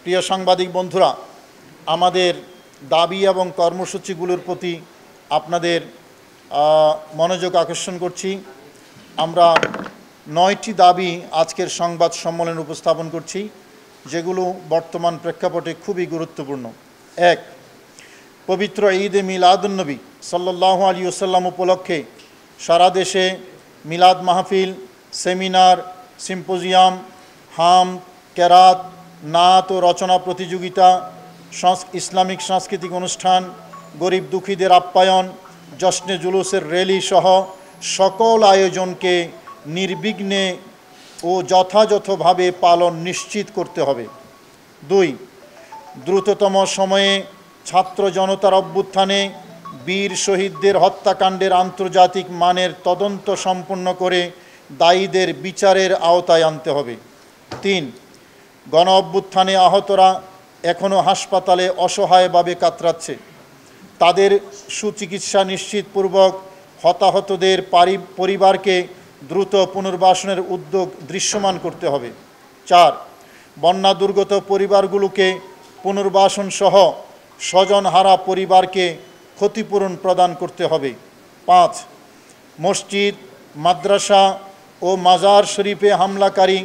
প্রিয় সাংবাদিক বন্ধুরা, আমাদের দাবি এবং কর্মসূচিগুলোর প্রতি আপনাদের মনোযোগ আকর্ষণ করছি। আমরা 9টি দাবি আজকের সংবাদ সম্মেলনে উপস্থাপন করছি, যেগুলো বর্তমান প্রেক্ষাপটে খুবই গুরুত্বপূর্ণ। 1, পবিত্র ঈদে মিলাদুন্নবী সাল্লাল্লাহু আলাইহি ওয়াসাল্লাম উপলক্ষে সারা দেশে মিলাদ মাহফিল, সেমিনার, সিম্পোজিয়াম, হাম, কেরাত, নাত ও রচনা প্রতিযোগিতা, ইসলামিক সাংস্কৃতিক অনুষ্ঠান, গরিব দুঃখীদের আপ্যায়ন, জশ্নে জুলুসের র্যালি সহ সকল আয়োজনকে নির্বিঘ্নে ও যথাযথভাবে পালন নিশ্চিত করতে হবে। 2, দ্রুততম সময়ে ছাত্র জনতার অভ্যুত্থানে বীর শহীদদের হত্যাকাণ্ডের আন্তর্জাতিক মানের তদন্ত সম্পন্ন করে দায়ীদের বিচারের আওতায় আনতে হবে। 3, গণ অভ্যুত্থানে আহতরা এখনও হাসপাতালে অসহায়ভাবে কাতরাচ্ছে। তাদের সুচিকিৎসা নিশ্চিতপূর্বক হতাহতদের পরিবারকে দ্রুত পুনর্বাসনের উদ্যোগ দৃশ্যমান করতে হবে। 4, বন্যা দুর্গত পরিবারগুলোকে পুনর্বাসন সহ স্বজনহারা পরিবারকে ক্ষতিপূরণ প্রদান করতে হবে। 5, মসজিদ, মাদ্রাসা ও মাজার শরীফে হামলাকারী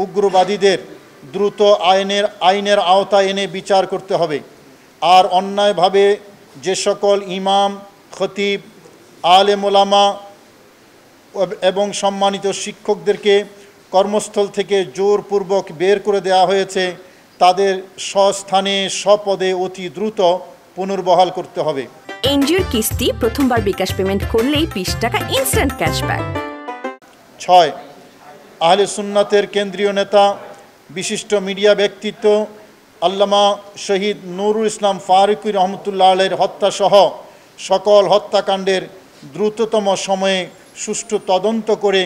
উগ্রবাদীদের দ্রুত আইনের আওতায় এনে বিচার করতে হবে। আর অন্যায়ভাবে যে সকল ইমাম, খতিব, আলেম ওলামা এবং সম্মানিত শিক্ষকদেরকে কর্মস্থল থেকে জোরপূর্বক বের করে দেওয়া হয়েছে, তাদের স্বস্থানে স্বপদে অতি দ্রুত পুনর্বহাল করতে হবে। এনজিওর কিস্তি প্রথমবার বিকাশ পেমেন্ট করলেই 20 টাকা ইনস্ট্যান্ট ক্যাশব্যাক। 6, আহলে সুন্নাতের কেন্দ্রীয় নেতা, বিশিষ্ট মিডিয়া ব্যক্তিত্ব আল্লামা শহীদ নুরুল ইসলাম ফারুকী রহমতুল্লাহ আলাইহির হত্যাসহ সকল হত্যাকাণ্ডের দ্রুততম সময়ে সুষ্ঠু তদন্ত করে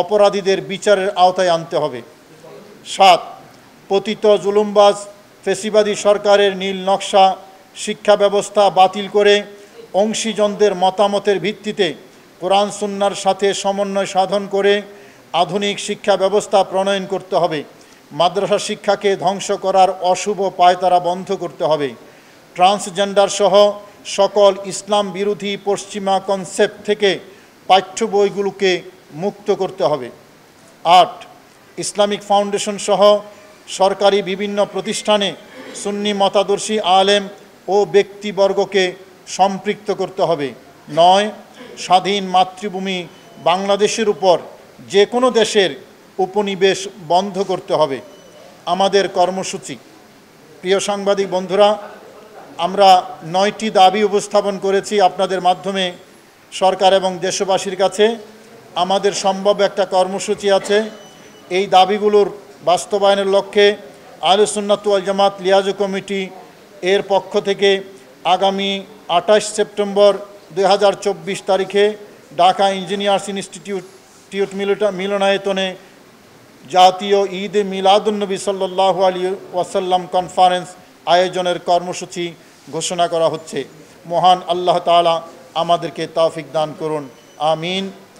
অপরাধীদের বিচারের আওতায় আনতে হবে। 7, পতিত জুলুমবাজ ফেসিবাদী সরকারের নীল নকশা শিক্ষা ব্যবস্থা বাতিল করে অংশীজনদের মতামতের ভিত্তিতে কোরআন সুন্নাহর সাথে সমন্বয় সাধন করে আধুনিক শিক্ষা ব্যবস্থা প্রণয়ন করতে হবে। মাদ্রাসা শিক্ষাকে ধ্বংস করার অশুভ পায়তারা বন্ধ করতে হবে। ট্রান্সজেন্ডার সহ সকল ইসলাম বিরোধী পশ্চিমা কনসেপ্ট থেকে পাঠ্য বইগুলোকে মুক্ত করতে হবে। 8, ইসলামিক ফাউন্ডেশন সহ সরকারি বিভিন্ন প্রতিষ্ঠানে সুন্নি মতাদর্শী আলেম ও ব্যক্তিবর্গকে সম্পৃক্ত করতে হবে। 9, স্বাধীন মাতৃভূমি বাংলাদেশের উপর যে কোনো দেশের উপনিবেশ বন্ধ করতে হবে। আমাদের কর্মসূচি, প্রিয় সাংবাদিক বন্ধুরা, আমরা 9টি দাবি উপস্থাপন করেছি আপনাদের মাধ্যমে সরকার এবং দেশবাসীর কাছে। আমাদের সম্ভাব্য একটা কর্মসূচি আছে। এই দাবিগুলোর বাস্তবায়নের লক্ষ্যে আহলে সুন্নাত ওয়াল জামাত লিয়াজু কমিটি এর পক্ষ থেকে আগামী 28 সেপ্টেম্বর 2024 তারিখে ঢাকা ইঞ্জিনিয়ার্স ইনস্টিটিউট মিলনায়তনে জাতীয় ঈদে মিলাদুন্নবী সাল্লাল্লাহু আলাইহি ওয়াসাল্লাম কনফারেন্স আয়োজনের কর্মসূচি ঘোষণা করা হচ্ছে। মহান আল্লাহ তাআলা আমাদেরকে তৌফিক দান করুন। আমিন।